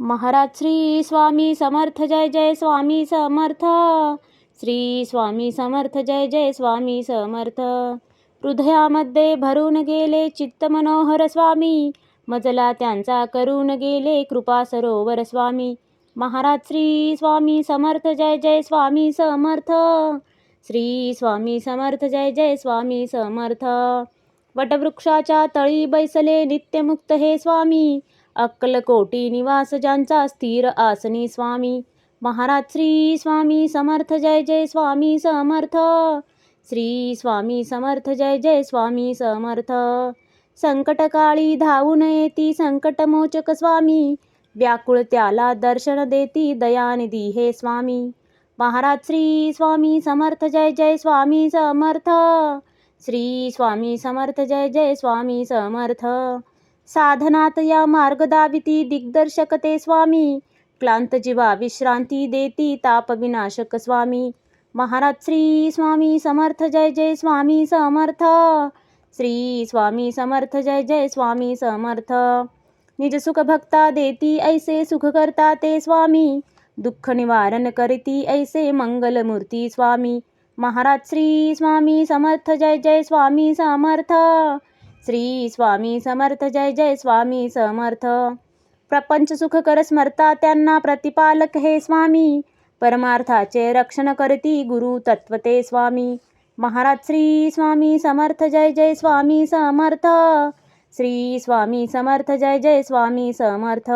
महाराज श्री स्वामी समर्थ जय जय स्वामी समर्थ. श्री स्वामी समर्थ जय जय स्वामी समर्थ. हृदयामध्ये भरून गेले चित्त मनोहर स्वामी, मजला त्यांचा करून गेले कृपा सरोवर स्वामी. महाराज श्री स्वामी समर्थ जय जय स्वामी समर्थ. श्री स्वामी समर्थ जय जय स्वामी समर्थ. वटवृक्षाच्या तळी बैसले नित्यमुक्त हे स्वामी, अक्कलकोटी निवास ज्यांचा स्थिर आसनी स्वामी. महाराज श्री स्वामी समर्थ जय जय स्वामी समर्थ. श्री स्वामी समर्थ जय जय स्वामी समर्थ. संकटकाळी धावून येती संकटमोचक स्वामी, व्याकुळ त्याला दर्शन देती दयानिधी हे स्वामी. महाराज श्री स्वामी समर्थ जय जय स्वामी समर्थ. श्री स्वामी समर्थ जय जय स्वामी समर्थ. साधनात या मार्ग दाविती दिग्दर्शक ते स्वामी, क्लांत जीवा विश्रांती देती ताप विनाशक स्वामी. महाराज श्री स्वामी समर्थ जय जय स्वामी समर्थ. श्री स्वामी समर्थ जय जय स्वामी समर्थ. निज सुख भक्ता देती ऐसे सुख करता ते स्वामी, दुःख निवारण करती ऐसे मंगलमूर्ती स्वामी. महाराज श्री स्वामी समर्थ जय जय स्वामी समर्थ. श्री स्वामी समर्थ जय जय स्वामी समर्थ. प्रपंच सुख कर स्मरता त्यांना प्रतिपालक हे स्वामी, परमार्थाचे रक्षण करती गुरु तत्वते स्वामी. महाराज श्री स्वामी समर्थ जय जय स्वामी समर्थ. श्री स्वामी समर्थ जय जय स्वामी समर्थ.